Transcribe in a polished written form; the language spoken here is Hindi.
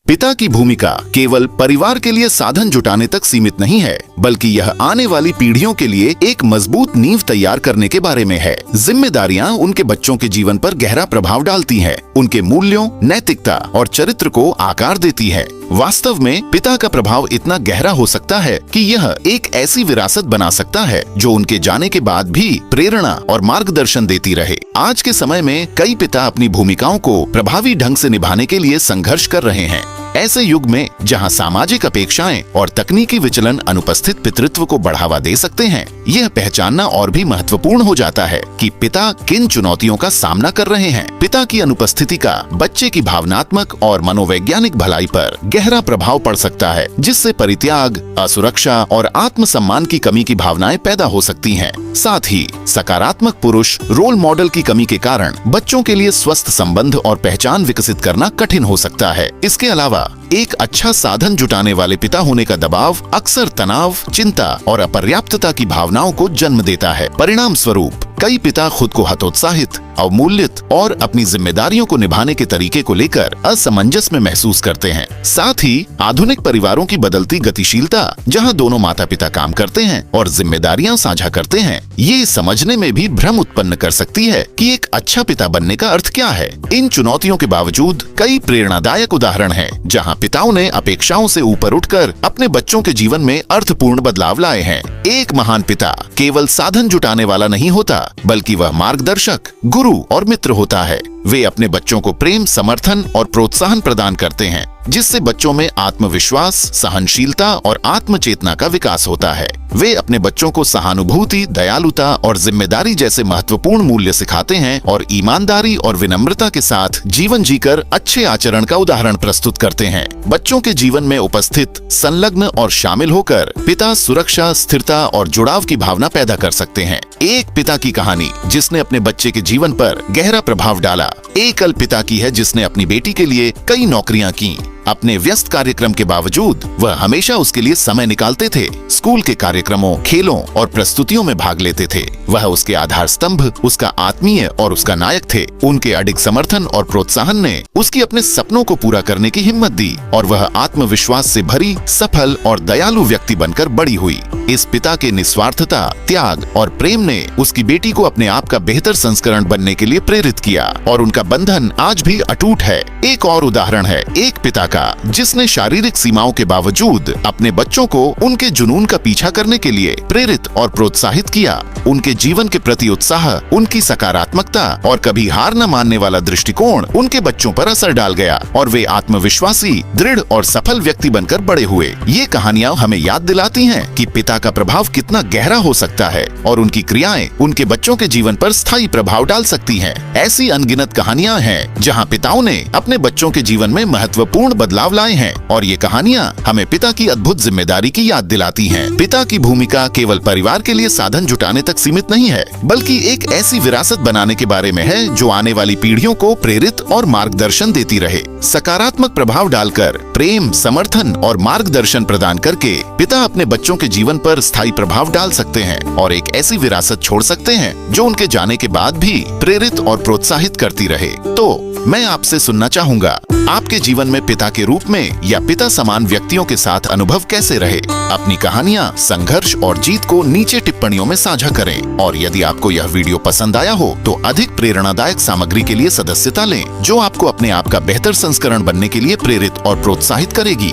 पिता की भूमिका केवल परिवार के लिए साधन जुटाने तक सीमित नहीं है, बल्कि यह आने वाली पीढ़ियों के लिए एक मजबूत नींव तैयार करने के बारे में है। जिम्मेदारियां उनके बच्चों के जीवन पर गहरा प्रभाव डालती हैं, उनके मूल्यों, नैतिकता और चरित्र को आकार देती है। वास्तव में पिता का प्रभाव इतना गहरा हो सकता है कि यह एक ऐसी विरासत बना सकता है जो उनके जाने के बाद भी प्रेरणा और मार्गदर्शन देती रहे। आज के समय में कई पिता अपनी भूमिकाओं को प्रभावी ढंग से निभाने के लिए संघर्ष कर रहे हैं। ऐसे युग में जहां सामाजिक अपेक्षाएं और तकनीकी विचलन अनुपस्थित पितृत्व को बढ़ावा दे सकते हैं, यह पहचानना और भी महत्वपूर्ण हो जाता है कि पिता किन चुनौतियों का सामना कर रहे हैं। पिता की अनुपस्थिति का बच्चे की भावनात्मक और मनोवैज्ञानिक भलाई पर गहरा प्रभाव पड़ सकता है, जिससे परित्याग, असुरक्षा और आत्मसम्मान की कमी की भावनाएं पैदा हो सकती हैं। साथ ही सकारात्मक पुरुष रोल मॉडल की कमी के कारण बच्चों के लिए स्वस्थ संबंध और पहचान विकसित करना कठिन हो सकता है। इसके अलावा एक अच्छा साधन जुटाने वाले पिता होने का दबाव अक्सर तनाव, चिंता और अपर्याप्तता की भावनाओं को जन्म देता है। परिणाम स्वरूप कई पिता खुद को हतोत्साहित, अवमूल्यित और अपनी जिम्मेदारियों को निभाने के तरीके को लेकर असमंजस में महसूस करते हैं। साथ ही आधुनिक परिवारों की बदलती गतिशीलता, जहां दोनों माता पिता काम करते हैं और जिम्मेदारियां साझा करते हैं, ये समझने में भी भ्रम उत्पन्न कर सकती है कि एक अच्छा पिता बनने का अर्थ क्या है। इन चुनौतियों के बावजूद कई प्रेरणादायक उदाहरण हैं, जहां पिताओं ने अपेक्षाओं से ऊपर उठकर अपने बच्चों के जीवन में अर्थपूर्ण बदलाव लाए हैं। एक महान पिता केवल साधन जुटाने वाला नहीं होता, बल्कि वह मार्गदर्शक, गुरु और मित्र होता है। वे अपने बच्चों को प्रेम, समर्थन और प्रोत्साहन प्रदान करते हैं, जिससे बच्चों में आत्मविश्वास, सहनशीलता और आत्मचेतना का विकास होता है। वे अपने बच्चों को सहानुभूति, दयालुता और जिम्मेदारी जैसे महत्वपूर्ण मूल्य सिखाते हैं और ईमानदारी और विनम्रता के साथ जीवन जीकर अच्छे आचरण का उदाहरण प्रस्तुत करते हैं। बच्चों के जीवन में उपस्थित, संलग्न और शामिल होकर पिता सुरक्षा, स्थिरता और जुड़ाव की भावना पैदा कर सकते हैं। एक पिता की कहानी जिसने अपने बच्चे के जीवन पर गहरा प्रभाव डाला, एकल पिता की है जिसने अपनी बेटी के लिए कई नौकरियां की। अपने व्यस्त कार्यक्रम के बावजूद वह हमेशा उसके लिए समय निकालते थे। स्कूल के कार्यक्रमों, खेलों और प्रस्तुतियों में भाग लेते थे। वह उसके आधार स्तंभ, उसका आत्मीय और उसका नायक थे। उनके अडिग समर्थन और प्रोत्साहन ने उसकी अपने सपनों को पूरा करने की हिम्मत दी और वह आत्मविश्वास से भरी, सफल और दयालु व्यक्ति बनकर बड़ी हुई। इस पिता के निस्वार्थता, त्याग और प्रेम ने उसकी बेटी को अपने आप का बेहतर संस्करण बनने के लिए प्रेरित किया और उनका बंधन आज भी अटूट है। एक और उदाहरण है एक पिता का जिसने शारीरिक सीमाओं के बावजूद अपने बच्चों को उनके जुनून का पीछा करने के लिए प्रेरित और प्रोत्साहित किया। उनके जीवन के प्रति उत्साह, उनकी सकारात्मकता और कभी हार न मानने वाला दृष्टिकोण उनके बच्चों पर असर डाल गया और वे आत्मविश्वासी, दृढ़ और सफल व्यक्ति बनकर बड़े हुए। ये कहानियां हमें याद दिलाती हैं कि पिता का प्रभाव कितना गहरा हो सकता है और उनकी क्रियाएं उनके बच्चों के जीवन पर स्थायी प्रभाव डाल सकती हैं। ऐसी अनगिनत कहानियां हैं जहां पिताओं ने अपने बच्चों के जीवन में महत्वपूर्ण बदलाव लाए हैं और ये कहानियां हमें पिता की अद्भुत जिम्मेदारी की याद दिलाती हैं। पिता की भूमिका केवल परिवार के लिए साधन जुटाने तक सीमित नहीं है, बल्कि एक ऐसी विरासत बनाने के बारे में है जो आने वाली पीढ़ियों को प्रेरित और मार्गदर्शन देती रहे। सकारात्मक प्रभाव डालकर प्रेम, समर्थन और मार्गदर्शन प्रदान करके पिता अपने बच्चों के जीवन पर स्थायी प्रभाव डाल सकते हैं और एक ऐसी विरासत छोड़ सकते हैं जो उनके जाने के बाद भी प्रेरित और प्रोत्साहित करती रहे। तो मैं आपसे सुनना चाहूंगा, आपके जीवन में पिता के रूप में या पिता समान व्यक्तियों के साथ अनुभव कैसे रहे? अपनी कहानियां, संघर्ष और जीत को नीचे टिप्पणियों में साझा करें और यदि आपको यह वीडियो पसंद आया हो तो अधिक प्रेरणादायक सामग्री के लिए सदस्यता लें, जो आपको अपने आप का बेहतर संस्करण बनने के लिए प्रेरित और प्रोत्साहित करेगी।